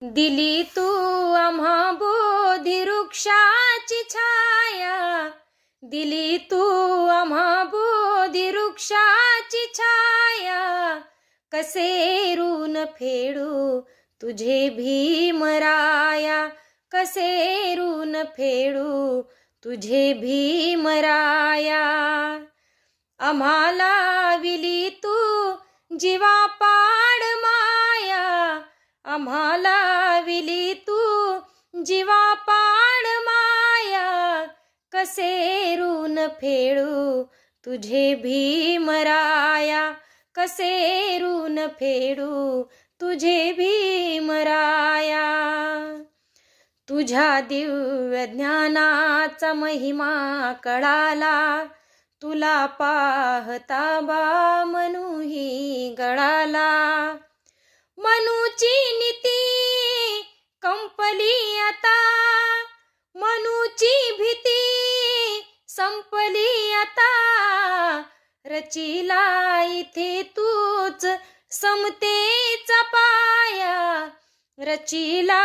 दिली तू आम्हा बोधी वृक्षाची छाया, दिली तू आम्हा बोधी वृक्षाची छाया, कसे ऋण फेडू तुझे भीमराया, कसे ऋण फेडू तुझे भीमराया। आम्हाला विली तू जीवापाड माया, आम्हाला विली तू जीवापाड माया, कसे ऋण फेडू तुझे भीमराया, कसे ऋण फेडू तुझे भीमराया। तुझ्या दिव्य ज्ञानाचा महिमा कळाला, तुला पाहता बा मनूही गळाला। मनूची नीती कंपली आता, मनूची भीती संपली आता, रचिला इथे तूच समतेचा पाया, रचिला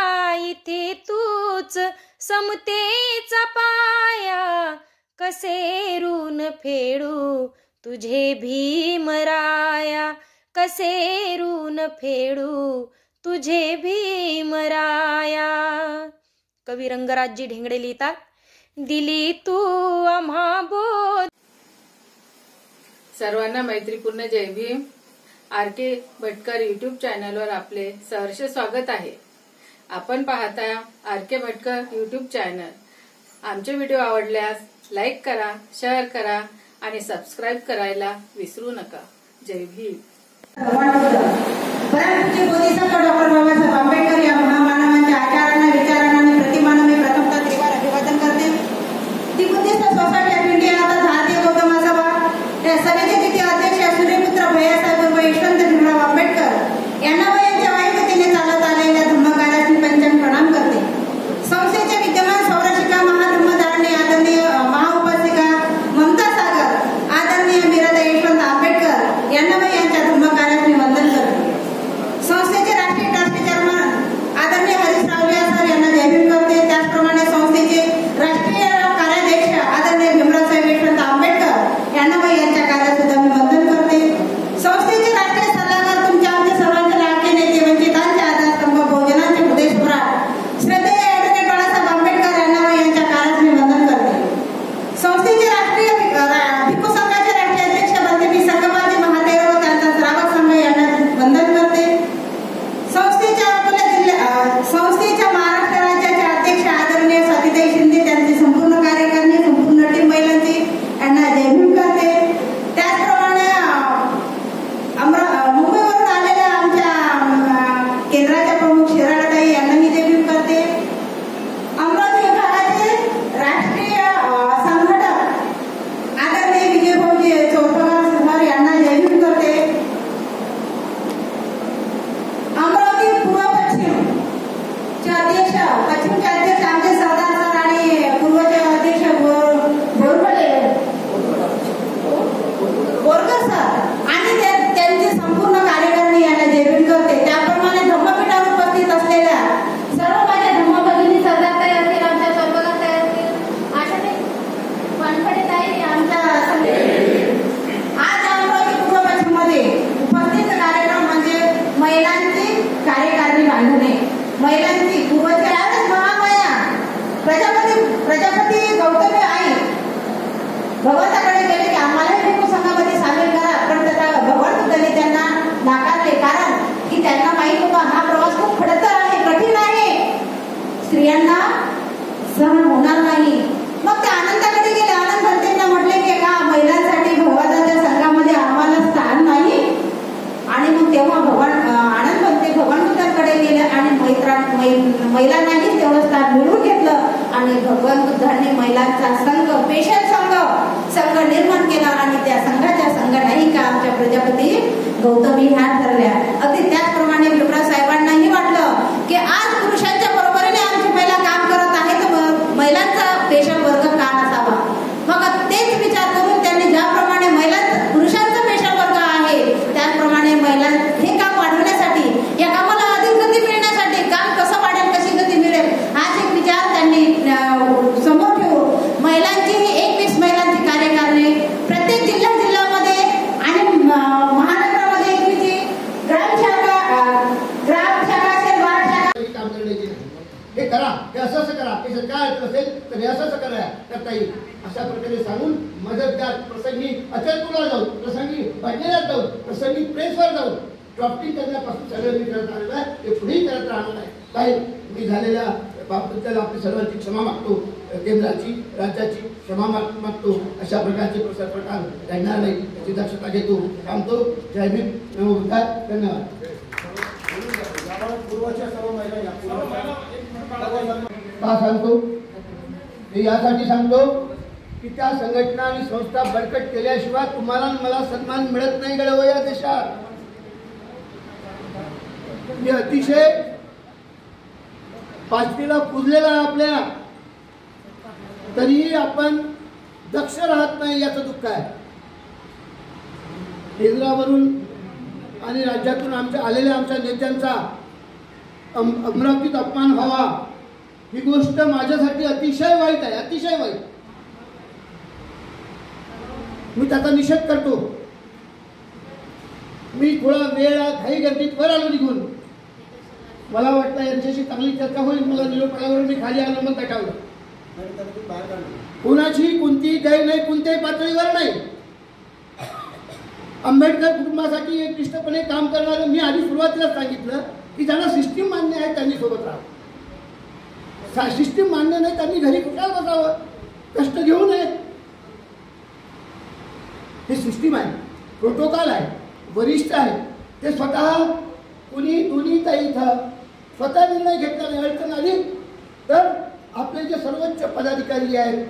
इथे तूच समतेचा पाया, कसे ऋण फेडू तुझे भीमराया, कसे ऋण फेडू तुझे भीमराया। कवी रंगराजजी ढेंगडे लिहितात, दिली तू आम्हा बोध। सर्वांना मैत्रीपूर्ण जय भीम। आर.के. भटकर यूट्यूब चॅनलवर आपले सहर्ष स्वागत आहे। आपण पाहता आर.के. Bhatkar YouTube channel. आमचे व्हिडिओ आवडल्यास लाईक करा, शेअर करा आणि सबस्क्राईब करायला विसरू नका। जय भीम। परमपूज्य बोधिसत्व डॉक्टर बाबासाहेब आंबेडकर या महामानवांच्या आचारांना, विचारांना आणि प्रतिमांना मी प्रथमतः त्रिवार अभिवादन करते। ती बुद्धिस्ट सोसायटी ऑफ इंडिया आता भारतीय गौतम सभा या सभेचे तिथे अध्यक्ष सूर्यपुत्र भैयासाहेब व यशवंत भीमराव आंबेडकर यांना व यांच्या वाईकतेने चालत आलेल्या धम्मकारांनी पंचांग प्रणाम करते। संस्थेचे विद्यमान संरक्षिका महाधम्मधारणी आदरणीय महाउपासिका ममता सागर, आदरणीय मीराताई यशवंत आंबेडकर यांना व यांच्या धम्मकारांनी वंदन करते। संस्थेचे राष्ट्रीय ट्रस्टी चेअरमन आदरणीय हरीश रावलिया सर यांना जय भीम करते। त्याचप्रमाणे संस्थेचे राष्ट्रीय कार्याध्यक्ष आदरणीय भीमरावसाहेब यशवंत आंबेडकर यांना व यांच्या कार्यात सुद्धा मी वंदन करते। संस्थेचे राष्ट्रीय सल्लागार तुमच्या आमच्या सर्वांचे लाडके नेते, वंचितांचे आधारस्तंभ, बहुजनांचे हृदय सम्राट श्रद्धेय ॲडव्होकेट बाळासाहेब आंबेडकर यांना व यांच्या कार्यात मी वंदन करते। संस्थेचे राष्ट्रीय भिक्खू संघाचे राष्ट्रीय अध्यक्ष बनते मी संगमाजी महादेव व त्यांचा श्रावक संघ यांना वंदन करते। संस्थेच्या महाराष्ट्र राज्याचे अध्यक्ष आदरणीय स्वातीताई शिंदे, त्यांचे संपूर्ण कार्यकारिणी, संपूर्ण टीम महिलांची यांना जय भीम करते। त्याचप्रमाणे मुंबईवरून आलेल्या आमच्या केंद्राच्या प्रमुख शिराळाताई यांनाही जय भीम करते। अमरावती विभागाचे राष्ट्रीय संघटक आदरणीय विजय भाऊजी चौथगार सर यांना जय भीम करते। अमरावती पूर्व पश्चिमचे अध्यक्ष, पश्चिमचे अध्यक्ष आमचे सरदार सर आणि पूर्वचे अध्यक्ष बोरकर सर आणि त्यांची संपूर्ण कार्यकारिणी यांना जय भीम करते। त्याप्रमाणे धम्मपीठावर उपस्थित असलेल्या सर्व माझ्या धम्मभगिनी सरदारताई असतील, आमच्या स्वर्गगाताई असतील, आशाताई वानखडेताई आमच्या आज अमरावती पूर्व पश्चिममध्ये उपस्थित कार्यक्रम म्हणजे महिलांची कार्यकारिणी बांधणे। महिलांची पूर्वच्या महामाया प्रजापती गौतमी आई भगवंताकडे गेले की आम्हालाही भिक्खू संघामध्ये सामील करा, पण त्याला भगवंताने त्यांना नाकारले, कारण की त्यांना माहित होता हा प्रवास खूप खडतर आहे, कठीण आहे, स्त्रियांना सहन होणार नाही। मग ते आनंदाकडे गेले। आनंद भंतेंना म्हटले की का महिलांसाठी भगवंताच्या संघामध्ये आम्हाला स्थान नाही, आणि मग तेव्हा आनंद भंते भगवान गेले आणि महिलांनाही तेवढं स्थान मिळवून घेतलं आणि भगवान बुद्धांनी महिलांचा संघ, पेशल संघ निर्माण केला आणि त्या संघाच्या संघटनाही का आमच्या प्रजापती गौतमी ह्या ठरल्या। अगदी त्याचप्रमाणे भीमराव साहेबांनाही वाटलं की आज पुरुषांच्या बरोबरीने आमची महिला काम करत आहे, तर महिलांचा पेशल वर्ग का नसावा। मग तेच विचार करून त्यांनी ज्याप्रमाणे पुरुषांचा पेशल वर्ग आहे त्याचप्रमाणे महिला हे काम वाढवण्यासाठी, या कामाला अधिक गती मिळण्यासाठी, काम कसं करा, हे असं असं करा, हे काय असेल तर हे असं असं करता येईल अशा प्रकारे सांगून मदतगार प्रसंगी अचलपूरला जाऊन, प्रसंगी बडनेरात जाऊन, प्रसंगी प्रेसवर जाऊन ड्राफ्टिंग करण्यापासून सगळं मी करत आलेलं आहे, ते पुढेही करत राहणार आहे. काही मी झालेल्या बाबतीत आपली सर्वांची क्षमा मागतो, केंद्राची राज्याची क्षमा मागतो. अशा प्रकारचे प्रकार घडणार नाही याची दक्षता घेतो. थांबतो. जय भीम. नमो बुद्धाय. धन्यवाद. का सांगतो मी यासाठी सांगतो की त्या संघटना आणि संस्था बळकट केल्याशिवाय तुम्हाला मला सन्मान मिळत नाही गडव या देशात. मी अतिशय पाचवीला पुजलेला आहे आपल्याला, तरीही आपण दक्ष राहत नाही याचं दुःख आहे. केंद्रावरून आणि राज्यातून आलेल्या आमच्या नेत्यांचा अमरावतीत अपमान व्हावा ही गोष्ट माझ्यासाठी अतिशय वाईट आहे, अतिशय वाईट. मी त्याचा निषेध करतो. मी थोडा वेळ घाई गर्दीत वर आलो निघून. मला वाटतं यांच्याशी चांगली चर्चा होईल. मला निरोप आल्यावर मी खाली आलो, मग गटावलं. कोणाची कोणतीही गाय नाही, कोणत्याही पातळीवर नाही. आंबेडकर कुटुंबासाठी एकनिष्ठपणे काम करणारे मी आधी सुरुवातीला सांगितलं की ज्यांना सिस्टीम मान्य आहे त्यांनी सोबत राहावं. सिस्टीम मान्य नाही त्यांनी घरी कुठला बसावं, कष्ट घेऊ नये. हे सिस्टीम आहे, प्रोटोकॉल आहे, वरिष्ठ आहे. ते स्वतः कुणी दोन्ही इथं स्वतः निर्णय घेतला नाही. अडचण आली तर आपले जे सर्वोच्च पदाधिकारी आहेत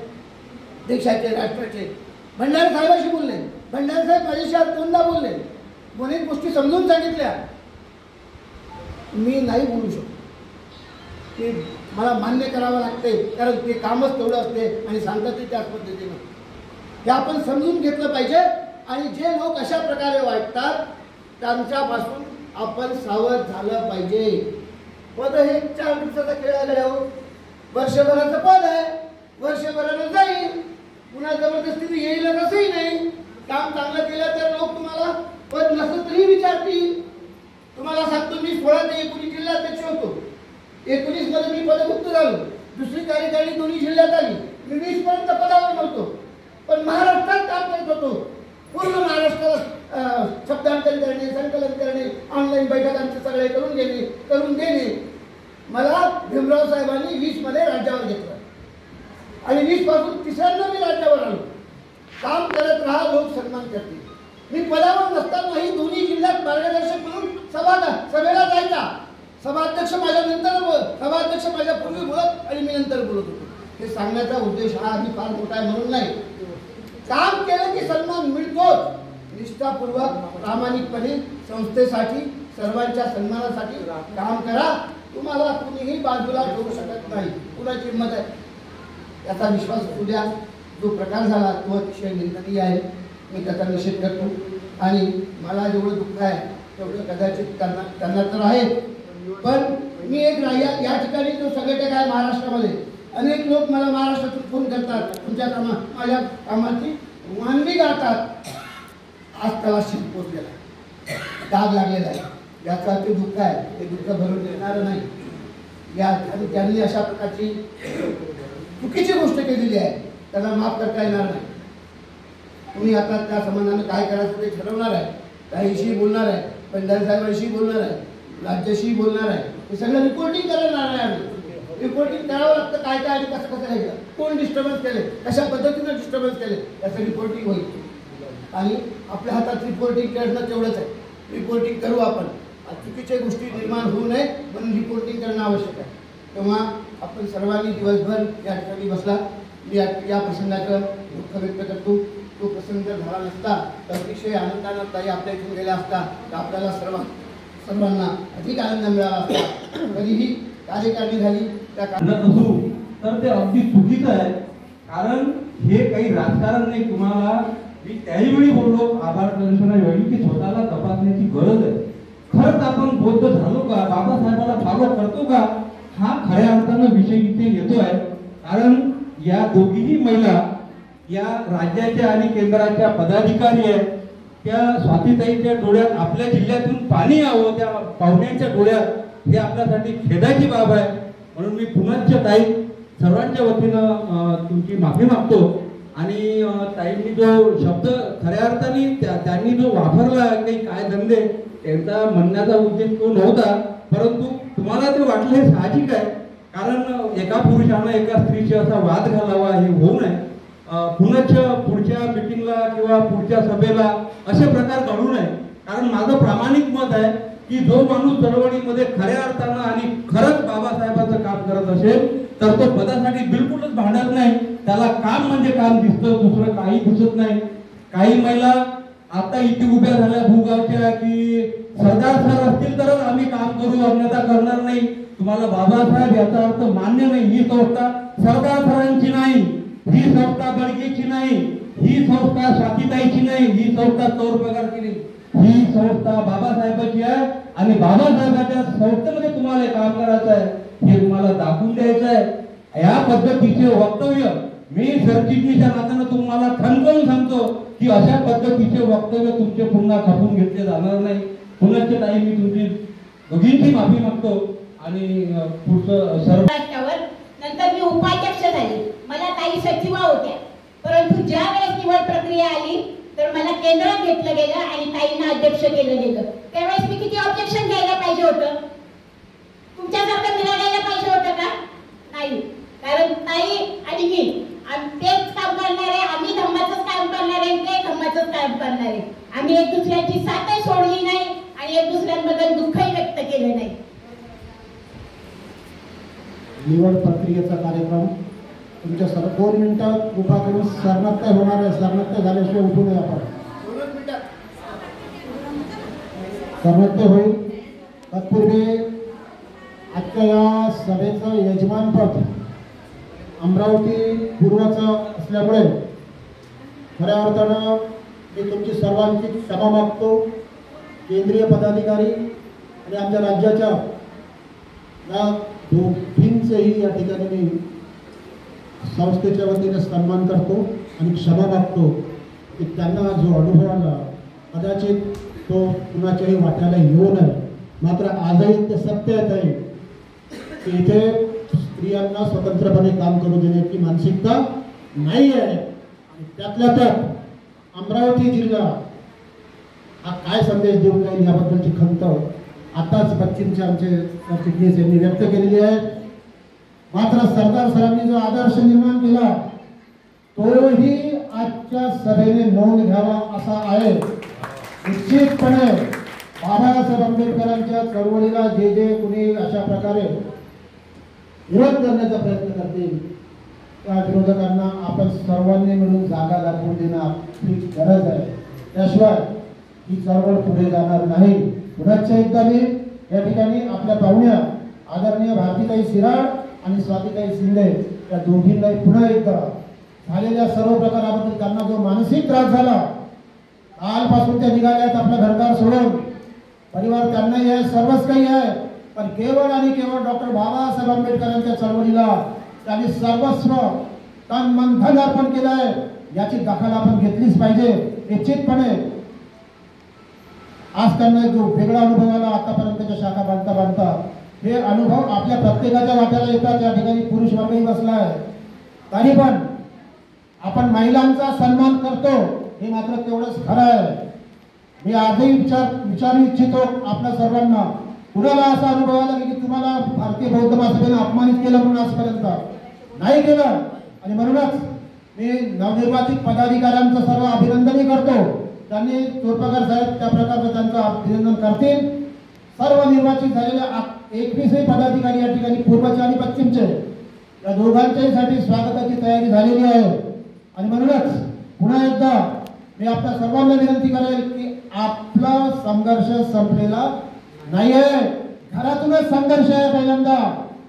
देशाचे, राष्ट्राचे, भंडारे साहेबांशी बोलले. भंडारे साहेब माझ्याशी आज दोनदा बोलले, अनेक गोष्टी समजून सांगितल्या. मी नाही बोलू शकतो, की मला मान्य करावं लागते, कारण ते कामच तेवढं असते आणि सांगतात ते त्याच पद्धतीनं. हे आपण समजून घेतलं पाहिजे. आणि जे लोक अशा प्रकारे वाटतात त्यांच्यापासून आपण सावध झालं पाहिजे. पद हे 4 दिवसाचा खेळ आला हो. वर्षभराचं पद आहे, वर्षभरानं जाईल, पुन्हा जबरदस्तीने येईल असंही नाही. काम चांगलं केलं तर लोक तुम्हाला पद नसलं तरी विचारतील. तुम्हाला सांगतो मी 16 ते 19 जिल्हाध्यक्ष होतो. 19 मध्ये मी पदमुक्त झालो. दुसरी कार्यकारिणी दोन्ही जिल्ह्यात आली. मी 20 पर्यंत पदावर नव्हतो, पण महाराष्ट्रात काम करत होतो. पूर्ण महाराष्ट्राला शब्दांकन करणे, संकलन करणे, ऑनलाईन बैठकांचे सगळे करून देणे. मला भीमराव साहेबांनी 20 मध्ये राज्यावर घेतलं आणि 20 पासून तिसऱ्यांदा मी राज्यावर आलो. काम करत राहा, लोक सन्मान करतील. मी पदावर नसतानाही दोन्ही जिल्ह्यात मार्गदर्शक म्हणून सभेला जायचा. सभाध्यक्ष माझ्या पूर्वी बोलत आणि मी नंतर बोलत होतो. हे सांगण्याचा उद्देश हा आधी फार मोठा आहे म्हणून नाही. काम केलं की सन्मान मिळतोच. निष्ठापूर्वक प्रामाणिकपणे संस्थेसाठी, सर्वांच्या सन्मानासाठी काम करा. तुम्हाला कुणीही बाजूला ठेवू शकत नाही. कुणाची हिंमत आहे याचा विश्वास उद्या जो प्रकार झाला तो अतिशय निंदनीय आहे. मी त्याचा निषेध करतो. आणि मला जेवढं दुःख आहे तेवढं कदाचित त्यांना तर आहे. पण मी एक या ठिकाणी जो संघटक आहे महाराष्ट्रामध्ये, अनेक लोक मला महाराष्ट्रातून फोन करतात, तुमच्या माझ्या कामाची वानवी गातात. आज त्याला शीत पोचलेला आहे, डाग लागलेला आहे. याचा ते दुःख आहे, ते दुःख भरून देणार नाही. त्यांनी अशा प्रकारची चुकीची गोष्ट केलेली आहे, त्याला माफ करता येणार नाही. तुम्ही आता त्या संबंधाने काय करायचं ते ठरवणार आहे. काहीशी बोलणार आहे, भंडारे साहेबांशी बोलणार आहे, राज्याशी बोलणार आहे. हे सगळं रिपोर्टिंग करणार आहे. आम्ही रिपोर्टिंग करावं लागतं, काय काय आणि कसं कसं घ्यायचं, कोण डिस्टर्बन्स केले, कशा पद्धतीनं डिस्टर्बन्स केले, याचं रिपोर्टिंग होईल. आणि आपल्या हातात रिपोर्टिंग करणं तेवढंच आहे. रिपोर्टिंग करू आपण. चुकीच्या गोष्टी निर्माण होऊ नये म्हणून रिपोर्टिंग करणं आवश्यक आहे. तेव्हा आपण सर्वांनी दिवसभर या ठिकाणी बसला. मी या प्रसंगाचं दुःख व्यक्त करतो. तो प्रसंग जर झाला नसता तर अतिशय आनंदानं ताई आपल्या इथून गेला असता तर आपल्याला सर्वांना अधिक आनंद मिळाला असता. कधीही कार्यकारिणी झाली त्या असू तर ते अगदी चुकीचं आहे. कारण हे काही राजकारण नाही. तुम्हाला मी त्याही वेळी बोललो आभार प्रदर्शनावेळी की स्वतःला तपासण्याची गरज आहे. खरंच आपण बौद्ध झालो का, बाबासाहेबांना फॉलो करतो का, हा खऱ्या अर्थानं विषय इथे येतोय. कारण या दोघीही महिला या राज्याच्या आणि केंद्राच्या पदाधिकारी आहेत. त्या स्वातीताईच्या डोळ्यात आपल्या जिल्ह्यातून पाणी यावं, त्या पाहुण्यांच्या डोळ्यात, हे आपल्यासाठी खेदाची बाब आहे. म्हणून मी पुन्हा ताई सर्वांच्या वतीनं तुमची माफी मागतो. आणि ताईंनी जो शब्द खऱ्या अर्थाने त्यांनी जो वापरला काही काय धंदे, त्यांचा म्हणण्याचा उद्देश तो नव्हता, परंतु तुम्हाला ते वाटलं हे साहजिक आहे. कारण एका पुरुषानं एका स्त्रीशी असा वाद घालावा हे होऊ नये. पुढच्या मीटिंगला किंवा पुढच्या सभेला असे प्रकार घडू नये. कारण माझं प्रामाणिक मत आहे की जो माणूस चळवळीमध्ये खऱ्या अर्थानं आणि खरंच बाबासाहेबांचं काम करत असेल तर तो पदासाठी बिलकुलच भांडत नाही. त्याला काम म्हणजे काम दिसतं, दुसरं काही दिसत नाही. काही महिला आता इथे उभ्या झाल्या भूगावच्या की सरदार सर असतील तरच आम्ही काम करू, अन्यथा करणार नाही. तुम्हाला बाबासाहेब याचा अर्थ मान्य नाही. ही संस्था सरदार सरांची नाही, ही संस्था बडगेची नाही, ही संस्था स्वातीताईची नाही, ही संस्था चौर पगारची नाही. ही संस्था बाबासाहेबांची आहे आणि बाबासाहेबांच्या संस्थेमध्ये तुम्हाला काम करायचं आहे हे तुम्हाला दाखवून द्यायचं आहे. या पद्धतीचे वक्तव्य मी सरचिटणीच्या नात्यानं तुम्हाला ठणकावून सांगतो की अशा पद्धतीचे वक्तव्य तुमचे पुन्हा खपून घेतले जाणार नाही. पुन्हाच्या ताई मी तुमची दोघींची माफी मागतो आणि पुढचं सर्व नंतर मी उपाध्यक्ष झाली. मला ताई सचिवा होत्या, परंतु ज्या वेळेस निवड प्रक्रिया आली तर मला केंद्रात घेतलं गेलं आणि ताईंना अध्यक्ष केलं गेलं. त्यावेळेस मी किती ऑब्जेक्शन घ्यायला पाहिजे होतं? तुमच्यासारखं मिळायला पाहिजे होतं का? नाही. कारण ताई आणि मी तेच काम करणार आहे, आम्ही धम्माचंच काम करणार आहे, ते धम्माचंच काम करणार आहे. आम्ही एक दुसऱ्याची साथही सोडली नाही आणि एक दुसऱ्यांबद्दल दुःखही व्यक्त केलं नाही. निवड प्रक्रियेचा कार्यक्रम तुमच्या 2 मिनिटात कृपा करून सरनत्य होणार आहे. सरनत्य झाल्याशिवाय उठू नये. आपण सरनत्य होईल. तत्पूर्वी आजच्या या सभेचं यजमानपद अमरावती पूर्वचं असल्यामुळे खऱ्या अर्थानं मी तुमची सर्वांची क्षमा मागतो. केंद्रीय पदाधिकारी आणि आमच्या राज्याच्या या दोघींचेही या ठिकाणी मी संस्थेच्या वतीने सन्मान करतो आणि क्षमा मागतो की त्यांना जो अनुभव आला कदाचित तो कुणाच्याही वाट्याला येऊ नये. मात्र आजही ते सत्य आहे की इथे स्त्रियांना स्वतंत्रपणे काम करू देण्याची मानसिकता नाही आहे. आणि त्यातल्या त्यात अमरावती जिल्हा हा काय संदेश देऊन जाईल याबद्दलची खंत आताच पश्चिमचे आमचे चिटणीस यांनी व्यक्त केलेली आहे. मात्र सरदार सरांनी जो आदर्श निर्माण केला तोही आजच्या सभेने नोंद घ्यावा असा आहे. निश्चितपणे बाबासाहेब आंबेडकरांच्या चळवळीला जे जे कुणी अशा प्रकारे विरोध करण्याचा प्रयत्न करतील त्या विरोधकांना आपण सर्वांनी मिळून जागा दाखवून देणं आपली गरज आहे. त्याशिवाय ही चळवळ पुढे जाणार नाही. पुन्हा एकदा मी या ठिकाणी आपल्या पाहुण्या आदरणीय भारतीताई शिराळ आणि स्वातीताई शिंदे या दोघींनाही पुन्हा एकदा झालेल्या सर्व प्रकाराबद्दल त्यांना जो मानसिक त्रास झाला, कालपासून त्या निघाल्यात आपलं घरदार सोडून, परिवार त्यांनाही आहे, सर्वच काही आहे, पण केवळ आणि केवळ डॉक्टर बाबासाहेब आंबेडकरांच्या चळवळीला त्यांनी सर्वस्व तन मन धन अर्पण केलं आहे. याची दखल आपण घेतलीच पाहिजे. निश्चितपणे आज त्यांना जो वेगळा अनुभव आला आतापर्यंतच्या शाखा बांधता बांधता, हे अनुभव आपल्या प्रत्येकाच्या वाट्याला येतात. या ठिकाणी पुरुष वर्गही बसला आहे, तरी पण आपण महिलांचा सन्मान करतो हे मात्र तेवढंच खरं आहे. मी आजही विचारू इच्छितो आपल्या सर्वांना, कुणाला असा अनुभव आला की तुम्हाला भारतीय बौद्ध महासभेने अपमानित केलं म्हणून आजपर्यंत नाही केलं. आणि म्हणूनच मी नवनिर्वाचित पदाधिकाऱ्यांचं सर्व अभिनंदनही करतो. त्यांनी चोरपगार साहेब त्या प्रकारचं त्यांचं अभिनंदन करतील. सर्व निर्वाचित झालेल्या 21 पदाधिकारी या ठिकाणी पूर्वचे आणि पश्चिमचे या दोघांच्याही साठी स्वागताची तयारी झालेली आहे. आणि म्हणूनच पुन्हा एकदा मी आपल्या सर्वांना विनंती करेल की आपला संघर्ष संपलेला नाही आहे. घरातूनच संघर्ष आहे पहिल्यांदा,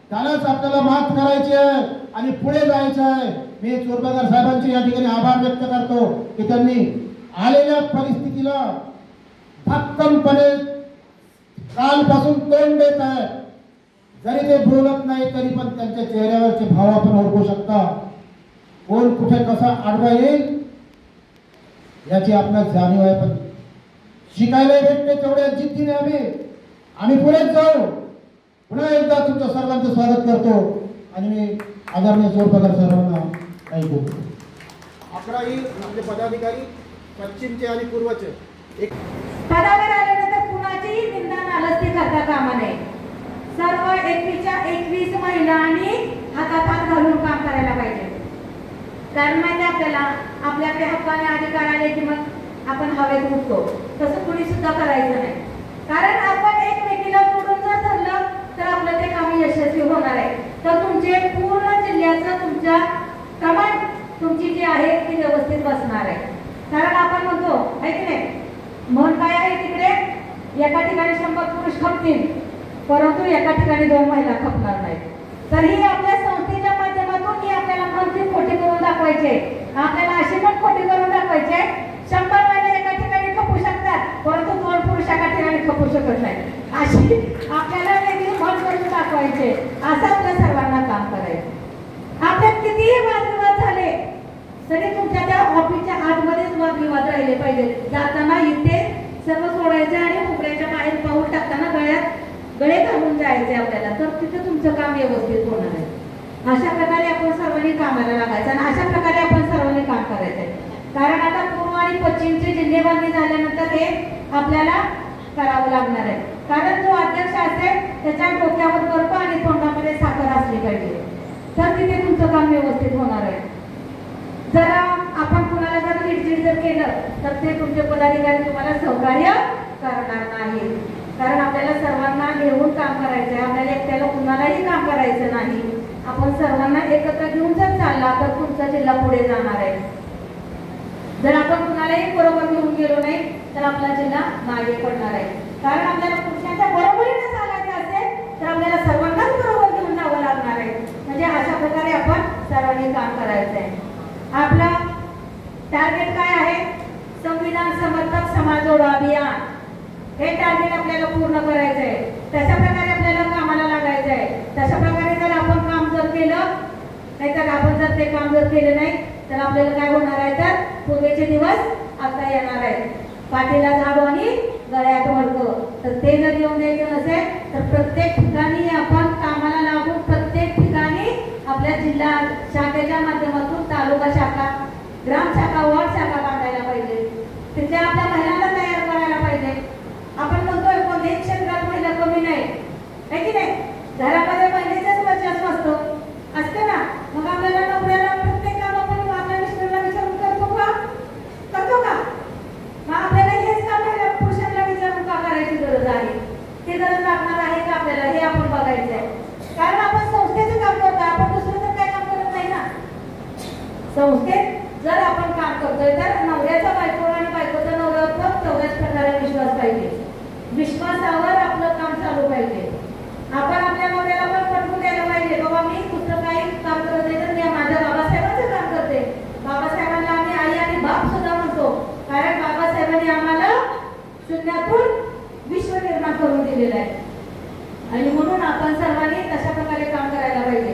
त्यालाच आपल्याला मात करायची आहे आणि पुढे जायचं आहे. मी चोरपगार साहेबांचे या ठिकाणी आभार व्यक्त करतो की त्यांनी आलेल्या परिस्थितीला भक्कमपणे कालपासून तोंड देत आहे. जरी ते बोलत नाही तरी पण त्यांच्या चेहऱ्यावरचे भाव आपण ओळखू शकता. कोण कुठे कसा आडवा येईल याची आपल्याला जाणीव आहे. पण शिकायला भेटते तेवढ्या जिद्दीने आम्ही पुढे जाऊ. पुन्हा एकदा तुमच्या सर्वांचं स्वागत करतो आणि मी आदरणीय चोरपगार सर्वांना काही देतो. 11 आपले पदाधिकारी पश्चिमचे आणि पूर्वचे एक पदावर आल्यानंतर कुणाचीही निंदा नालस्ती करता कामा नये. सर्व 21 महिला आणि हातात हात घालून काम करायला पाहिजे. कारण माहिती आपल्याला आपल्याकडे हक्काने अधिकार आले की मग आपण हवेत उठतो. तसं कुणी सुद्धा करायचं नाही. कारण आपण एकमेकीला जोडून जर धरलं तर आपलं ते काम यशस्वी होणार आहे. तर तुमचे पूर्ण जिल्ह्याचं तुमच्या कमांड तुमची जी आहे ती व्यवस्थित बसणार आहे. कारण आपण म्हणतो आहे की नाही, म्हण काय आहे तिकडे, एका ठिकाणी 100 पुरुष खपतील परंतु एका ठिकाणी 2 महिला खपणार नाहीत. तर ही आपल्या संस्थेच्या माध्यमातून ही आपल्याला म्हणती खोटी करून दाखवायचे. आपल्याला अशी पण खोटी करून दाखवायचे 100 महिला एका ठिकाणी खपू शकतात परंतु 2 पुरुष एका ठिकाणी खपू शकत नाही. अशी आपल्याला वेगळी म्हण करून दाखवायचे. असं आपल्या सर्वांना काम करायचं. आपल्यात कितीही वादविवाद झाले तरी तुमच्या त्या ऑफिसच्या आतमध्येच वादविवाद राहिले पाहिजे. जाताना इथे सर्व सोडायचे आणि उकड्याच्या बाहेर पाऊल टाकताना गळे घालून जायचे आपल्याला. तर तिथे तुमचं काम व्यवस्थित होणार आहे. अशा प्रकारे आपण सर्वांनी कामाला लागायचं आणि अशा प्रकारे आपण सर्वांनी काम करायचंय. कारण आता पूर्व आणि पश्चिमची जिल्हेबांधणी झाल्यानंतर हे आपल्याला करावं लागणार आहे. कारण जो अध्यक्ष असेल त्याच्या डोक्यावर बर्फ आणि तोंडामध्ये साखर असली पाहिजे. तर तिथे तुमचं काम व्यवस्थित होणार आहे. जर आपण कुणाला जर चिडचिड जर केलं तर ते तुमचे पदाधिकारी तुम्हाला सहकार्य करणार नाही. कारण आपल्याला सर्वांना घेऊन काम करायचं आहे. आपल्याला एकट्याला कुणालाही काम करायचं नाही. आपण सर्वांना एकत्र घेऊन जर चालला तर तुमचा जिल्हा पुढे जाणार आहे. जर आपण कुणालाही बरोबर घेऊन गेलो नाही तर आपला जिल्हा मागे पडणार आहे. कारण आपल्याला पुरुषांच्या बरोबरीने चालायचं असेल तर आपल्याला सर्वांनाच बरोबर घेऊन जावं लागणार आहे. म्हणजे अशा प्रकारे आपण सर्वांनी काम करायचं आहे. आपला टार्गेट काय आहे? संविधान समर्थक समाज जोडो अभियान. हे टार्गेट आपल्याला पूर्ण करायचं आहे. तशा प्रकारे आपल्याला कामाला लागायचं आहे. तशा प्रकारे जर आपण काम जर केलं नाहीतर आपण जर ते काम जर केलं नाही तर आपल्याला काय होणार आहे? तर पूर्वीचे दिवस आता येणार आहेत. पाठीला झाडू आणि गळ्यात मडकं. तर ते जर येऊन द्यायचं नसेल तर प्रत्येक ठिकाणी आपण कामाला लागून प्रत्येक ठिकाणी आपल्या जिल्हा शाखेच्या माध्यमातून तालुका शाखा, ग्राम शाखा, वार्ड शाखा बांधायला पाहिजे. तिथे आपल्या महिलांना तयार करायला पाहिजे. आपण म्हणतोय कोणत्याही क्षेत्रात महिला कमी नाही आहे की नाही. घरामध्ये महिलेचंच वर्चस्व असतं ना. मग आपल्याला नवऱ्याला प्रत्येक काम आपण आपल्या मिस्टरला विचारून करतो का? मग आपल्याला हेच काम पुरुषांना विचारून का करायची गरज आहे? ते गरज लागणार आहे का आपल्याला हे आपण बघायचं आहे. कारण आपण संस्थेचं काम करतो. आपण दुसरं तर काय काम करत नाही ना. संस्थेत जर आपण काम करतोय तर नवऱ्याचा बायकोवर आणि बायकोचा नवऱ्यावर फक्त तेवढ्याच प्रकारे विश्वास पाहिजे. विश्वासावर आपलं काम चालू पाहिजे. आपण आपल्या नवऱ्याला पण पटवून द्यायला पाहिजे बाबा मी दुसरं काही काम करत नाही तर मी माझ्या बाबासाहेबांचं काम करते. बाबासाहेबांना आम्ही आई आणि बाप सुद्धा म्हणतो. कारण बाबासाहेबांनी आम्हाला शून्यातून विश्व निर्माण करून दिलेलं आहे. आणि म्हणून आपण सर्वांनी तशा प्रकारे काम करायला पाहिजे.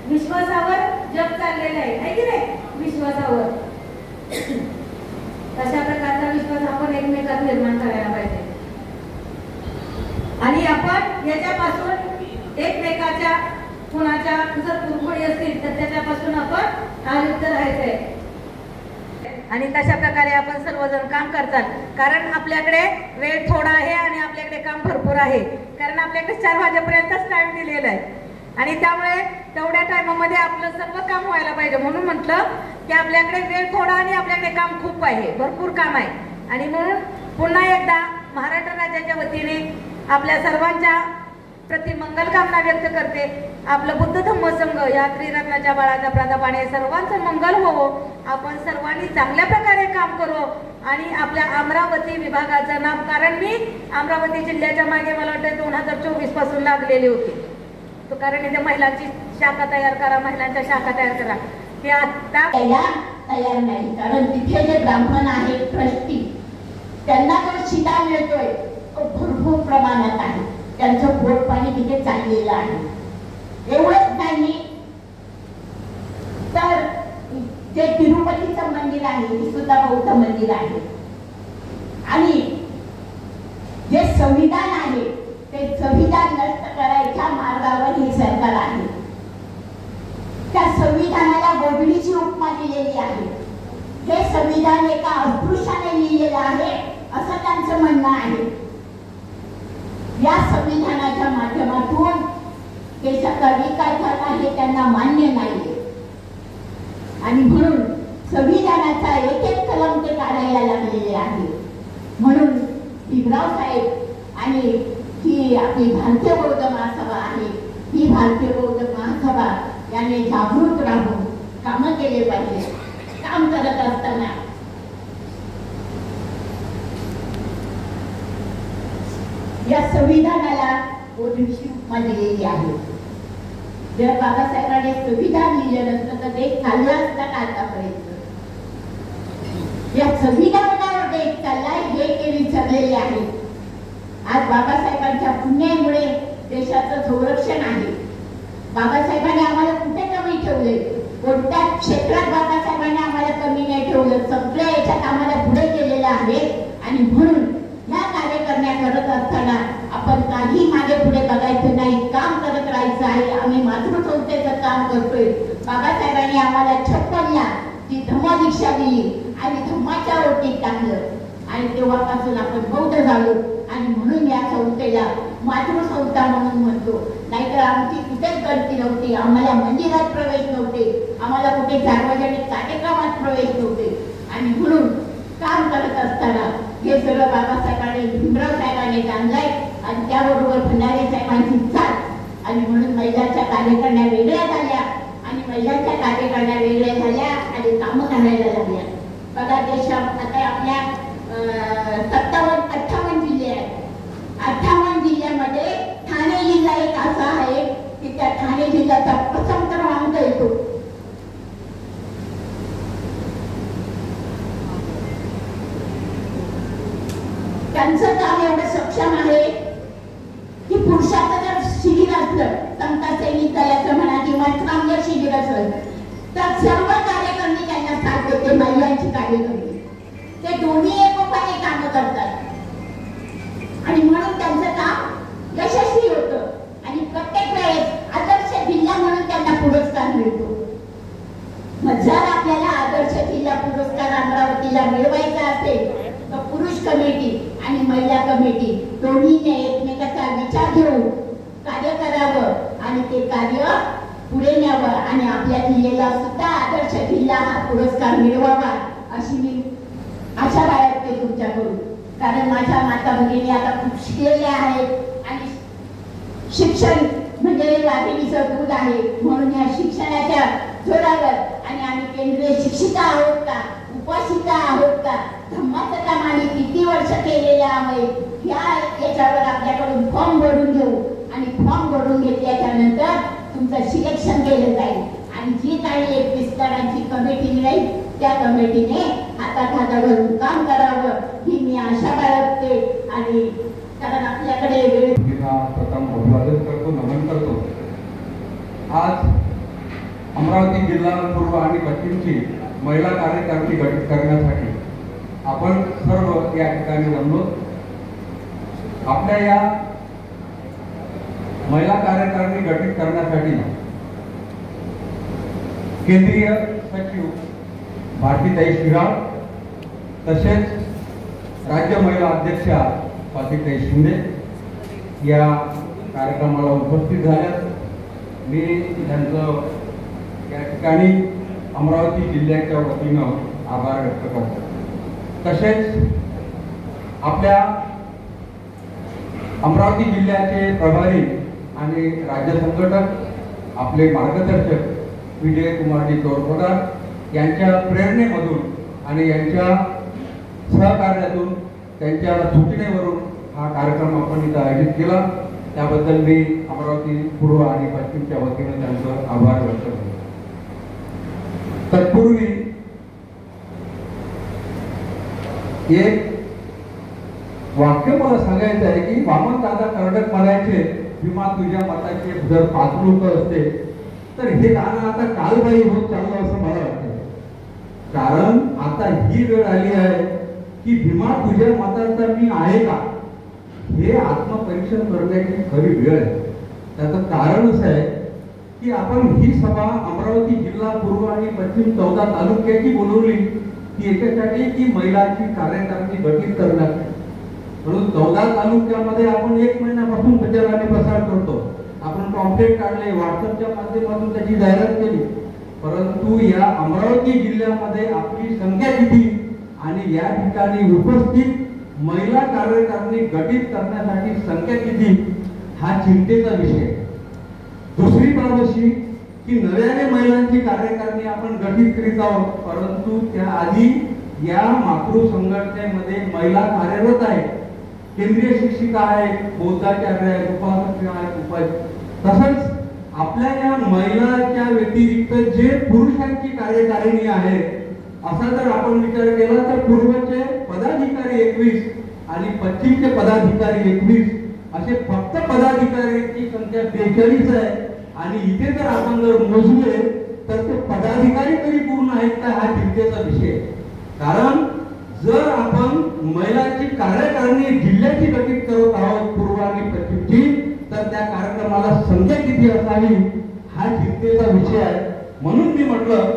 विश्वासावर जग चाललेलं आहे की नाही. विश्वासावर तशा प्रकारचा विश्वास आपण एकमेकात निर्माण करायला पाहिजे. आणि आपण याच्यापासून एकमेकाच्या कुणाच्या जर दुर्गुणी असतील तर त्याच्यापासून आपण आयुक्त राहायचंय. आणि तशा प्रकारे आपण सर्वजण काम करतात. कारण आपल्याकडे वेळ थोडा आहे आणि आपल्याकडे काम भरपूर आहे. कारण आपल्याकडे 4 वाजेपर्यंतच टाइम दिलेला आहे आणि त्यामुळे तेवढ्या टायमामध्ये आपलं सर्व काम व्हायला पाहिजे. म्हणून म्हटलं की आपल्याकडे वेळ थोडा आणि आपल्याकडे काम खूप आहे, भरपूर काम आहे. आणि म्हणून पुन्हा एकदा महाराष्ट्र राज्याच्या वतीने आपल्या सर्वांच्या प्रति मंगल कामना व्यक्त करते. आपलं बुद्ध धम्म संघ या त्रिरत्नाच्या बाळाचा प्रतापाने सर्वांचं मंगल होवो. आपण सर्वांनी चांगल्या प्रकारे काम करू आणि आपल्या अमरावती विभागाचं नाम, कारण मी अमरावती जिल्ह्याच्या मागे मला वाटतं 2024 पासून लागलेली होती. तो कारण इथे महिलांची शाखा तयार करा, महिलांच्या शाखा तयार करा. ते आता तयार नाही. कारण तिथे जे ब्राह्मण आहेत ट्रस्टी त्यांना जो शिदा मिळतोय तो भरपूर प्रमाणात आहे. त्यांचं पोट पाणी तिथे चाललेलं आहे. एवढंच नाही तर जे तिरुपतीचं मंदिर आहे ते सुद्धा बौद्ध मंदिर आहे. आणि जे संविधान आहे ते संविधान नष्ट करायच्या संविधान एका अस्पृश्याने लिहिलेलं आहे असं त्यांचं म्हणणं आहे. या संविधानाच्या माध्यमातून देशाचा विकास झाला हे त्यांना मान्य नाही आणि म्हणून संविधानाचा एक एक कलम ते काढायला लागलेले आहे. म्हणून भीमराव साहेब आणि ही आपली भारतीय बौद्ध महासभा आहे, ही भारतीय बौद्ध महासभा याने जागृत राहून कामं केले पाहिजे. काम करत असताना या संविधानाला ओळखीची उपमा दिलेली आहे. जर बाबासाहेबांनी संविधान लिहिलं नसतं तर देश चालला असता का आतापर्यंत? या संविधानावर देश चाललाय हे ते विसरलेले आहे. आज बाबासाहेबांच्या पुण्यामुळे देशाचं संरक्षण आहे. बाबासाहेबांनी आम्हाला कुठे कमी ठेवले? कोणत्या क्षेत्रात बाबासाहेबांनी आम्हाला कमी नाही ठेवलं. सगळ्या याच्यात आम्हाला पुढे केलेलं आहे आणि म्हणून ह्या कार्यकर्त्या करत असताना आपण काही मागे पुढे बघायचं नाही, काम करत राहायचं आहे. आम्ही मातृसंस्थेचं काम करतोय. बाबासाहेबांनी आम्हाला 56ला ती धम्म दीक्षा दिली आणि धम्माच्या ओटीत टाकलं आणि तेव्हापासून आपण बौद्ध झालो आणि म्हणून या संस्थेला मातृसंस्था म्हणून म्हणतो. नाहीतर आमची कुठेच गणती नव्हती. आम्हाला मंदिरात प्रवेश नव्हते, आम्हाला कुठे सार्वजनिक कार्यक्रमात प्रवेश नव्हते आणि म्हणून काम करत असताना हे सगळं बाबासाहेबांनी भीमराव साहेबांनी जाणलंय आणि त्याबरोबर भंडारे साहेबांची साथ आणि म्हणून महिलांच्या कार्यकर्त्या वेगळ्या झाल्या आणि महिलांच्या कार्यकर्त्या वेगळ्या झाल्या आणि कामं करायला लागल्या. बघा देशात आता आपल्या 57-58 जिल्हे आहेत. 58 जिल्ह्यामध्ये ठाणे जिल्हा एक असा आहे की त्या ठाणे जिल्ह्याचा प्रथम क्रमांक येतो. त्यांचं काम एवढं सक्षम आहे की पुरुषाचं जर शिबिर असलं, समता सैनिक दलाचं म्हणा किंवा कामगार शिबिर असलं तर सर्व कार्यकर्ते त्यांना साथ देते. महिलांची कार्यकर्ते ते दोन्ही एकोपाने काम करतात आणि म्हणून त्यांचं काम यशस्वी होतं आणि प्रत्येक वेळेस आदर्श जिल्हा म्हणून त्यांना पुरस्कार मिळतो. मग जर आपल्याला आदर्श जिल्हा पुरस्कार अमरावतीला मिळवायचा असेल तर पुरुष कमिटी आणि महिला कमिटी दोन्हीने एकमेकाचा विचार घेऊन कार्य करावं आणि ते कार्य पुढे न्यावं आणि आपल्या जिल्ह्याला सुद्धा आदर्श जिल्हा हा पुरस्कार मिळवावा अशी मी आशा बाळगते तुमच्याकडून. कारण माझ्या माता भगिनी आता खूप शिकलेल्या आहेत आणि शिक्षण म्हणजे वाघिणीचं दूध आहे. म्हणून या शिक्षणाच्या जोरावर आणि आम्ही केंद्रीय शिक्षिका आहोत का, उपासिका आहोत का, धम्माचं काम आम्ही किती वर्ष केलेलं आहे याच्यावर आपल्याकडून फॉर्म भरून घेऊ आणि फॉर्म भरून घेतल्याच्या नंतर तुमचं सिलेक्शन केलं जाईल आणि जी काही 21 जणांची कमिटी मिळेल त्या कमिटीने हातात हात घालून काम करावं ही मी आशा बाळगते. आणि कारण आपल्याकडे वेळ प्रथम अभिवादन करतो, नमन करतो. आज अमरावती जिल्हा पूर्व आणि पश्चिमची महिला कार्यकारिणी गठीत करण्यासाठी आपण सर्व या ठिकाणी जमलो. आपल्या या महिला कार्यकारिणी गठीत करण्यासाठी केंद्रीय सचिव भारतीताई शिराळ तसेच राज्य महिला अध्यक्षा स्वातीताई शिंदे या कार्यक्रमाला उपस्थित झाल्यात. मी त्यांचं या ठिकाणी अमरावती जिल्ह्याच्या वतीनं आभार व्यक्त करतो. तसेच आपल्या अमरावती जिल्ह्याचे प्रभारी आणि राज्य संघटक आपले मार्गदर्शक विजय कुमारजी तोरपगार यांच्या प्रेरणेमधून आणि यांच्या सहकार्यातून त्यांच्या सूचनेवरून हा कार्यक्रम आपण इथं आयोजित केला. त्याबद्दल मी अमरावती पूर्व आणि पश्चिमच्या वतीनं त्यांचं आभार व्यक्त करतो. तत्पूर्वी एक वाक्य मला सांगायचं आहे की वामन दादा कर्डक म्हणायचे, भीमा तुझ्या मताचे जर 5 लोक असते तर हे गाणं आता कालबाई होत चाललं असं मला वाटतं. कारण आता ही वेळ आली आहे की भीमा तुझ्या मताचा मी आहे का हे आत्मपरीक्षण करण्याची खरी वेळ आहे. त्याचं कारण असं आहे की आपण ही सभा अमरावती जिल्हा पूर्व आणि पश्चिम 14 तालुक्याची बोलवली ती याच्यासाठी की महिलांची कार्यकारिणी गठीत करण्यासाठी. म्हणून 14 तालुक्यामध्ये आपण 1 महिन्यापासून प्रचार आणि प्रसार करतो. आपण पॉम्पलेट काढले, व्हॉट्सअपच्या माध्यमातून त्याची जाहिरात केली. परंतु या अमरावती जिल्ह्यामध्ये आपली संख्या किती आणि या ठिकाणी उपस्थित महिला कार्यकारिणी गठीत करण्यासाठी संख्या किती हा चिंतेचा विषय. दुसरी बाब अशी की नव्याने महिलांची कार्यकारिणी आपण गठीत करीत आहोत, परंतु त्याआधी या मातृ संघटनेमध्ये महिला कार्यरत आहेत. केंद्रीय शिक्षिका आहेत, बौद्धाचार्य आहेत, उपासक आहेत. तसंच आपल्या या महिलांच्या व्यतिरिक्त जे पुरुषांची कार्यकारिणी आहे असा जर आपण विचार केला तर पूर्वचे पदाधिकारी 21 आणि पश्चिमचे पदाधिकारी 21 असे फक्त पदाधिकाऱ्यांची संख्या 42 आहे. आणि इथे जर आपण जर मोजले तर ते पदाधिकारी तरी पूर्ण आहेत का हा चिंतेचा विषय. कारण जर आपण महिलांची कार्यकारिणी जिल्ह्याची गठीत करत आहोत पूर्व आणि पश्चिमची, तर त्या कार्यक्रमाला संख्या किती असावी हा चिंतेचा विषय आहे. म्हणून मी म्हटलं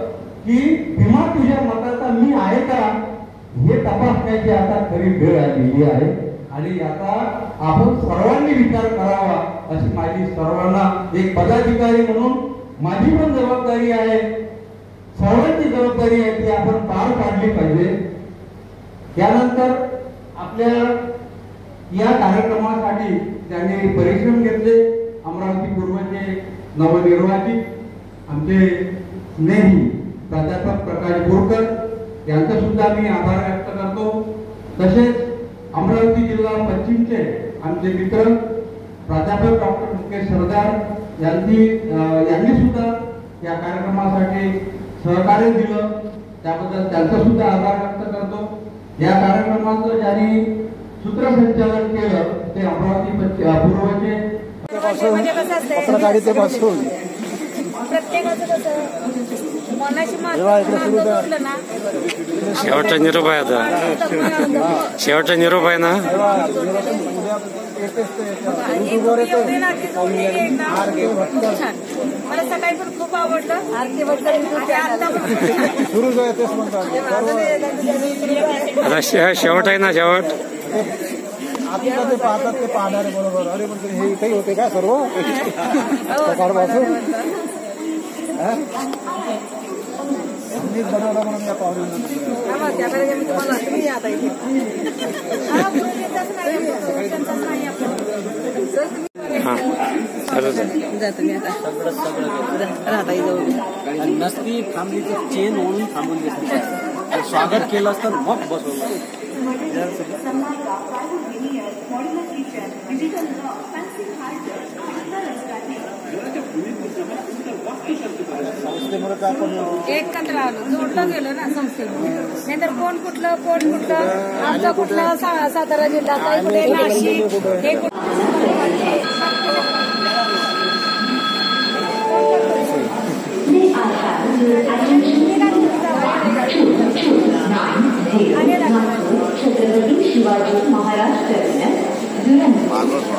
की भीमा तुझ्या मताचा मी आहे का हे तपासण्याची आता खरी वेळ आलेली आहे. आणि आता आपण सर्वांनी विचार करावा अशी माझी सर्वांना एक पदाधिकारी म्हणून माझी पण जबाबदारी आहे, सर्वांची जबाबदारी आहे ती आपण पार पाडली पाहिजे. त्यानंतर आपल्या या कार्यक्रमासाठी त्यांनी परिश्रम घेतले. अमरावती पूर्वचे नवनिर्वाचित आमचे स्नेही प्राध्यापक प्रकाश बोरकर यांचा सुद्धा मी आभार व्यक्त करतो. तसेच अमरावती जिल्हा पश्चिमचे आमचे मित्र प्राध्यापक डॉक्टर मुकेश सरदार यांनी सुद्धा या कार्यक्रमासाठी सहकार्य दिलं, त्याबद्दल त्यांचा सुद्धा आभार व्यक्त करतो. या कार्यक्रमाचं ज्यांनी सूत्रसंचालन केलं ते अमरावती पूर्वचे पत्रकारितेपासून प्रत्येकाचं कसं मनाशी जोडलं ना. शेवटचा निरोप आहे आता, शेवटचा निरोप आहे ना. मला सकाळी पण खूप आवडलं आरती बद्दल. आता शेवट आहे ना, शेवट आता ते पाहतात ते पाहणारे बरोबर. अरे पण हे काही होते का सर्व सकाळपासून मीच बनवला म्हणून या पाहुणे नसती फॅमिलीचं चेन ओढून थांबून घेतली, स्वागत केलं असतं मग बसवलं. एकत्र आलो, जोडलं गेलं ना संस्थेमध्ये. नाहीतर कोण कुठलं आमचं कुठलं सातारा जिल्हा, काही कुठे नाशिक, हे Chhatrapati Shivaji Maharaj terminus Durand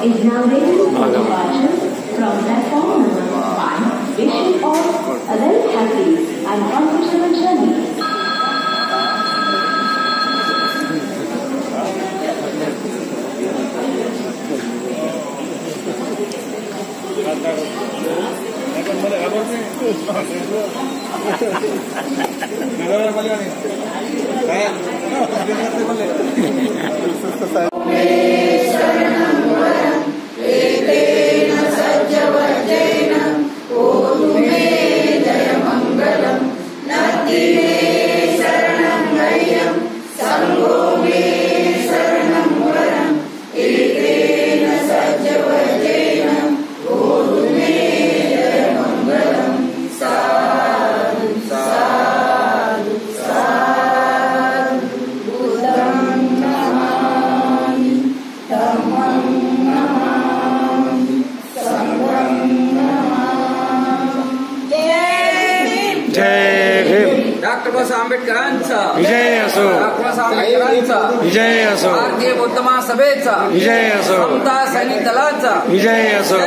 is now ready for departure from platform number 1. Wishing all a very happy and comfortable journey. आंबेडकरांचा विजय असो, आंबेडकरांचा विजय असो, भारतीय बौद्ध महासभेचा विजय असो, समता सैनिक दलाचा विजय असो.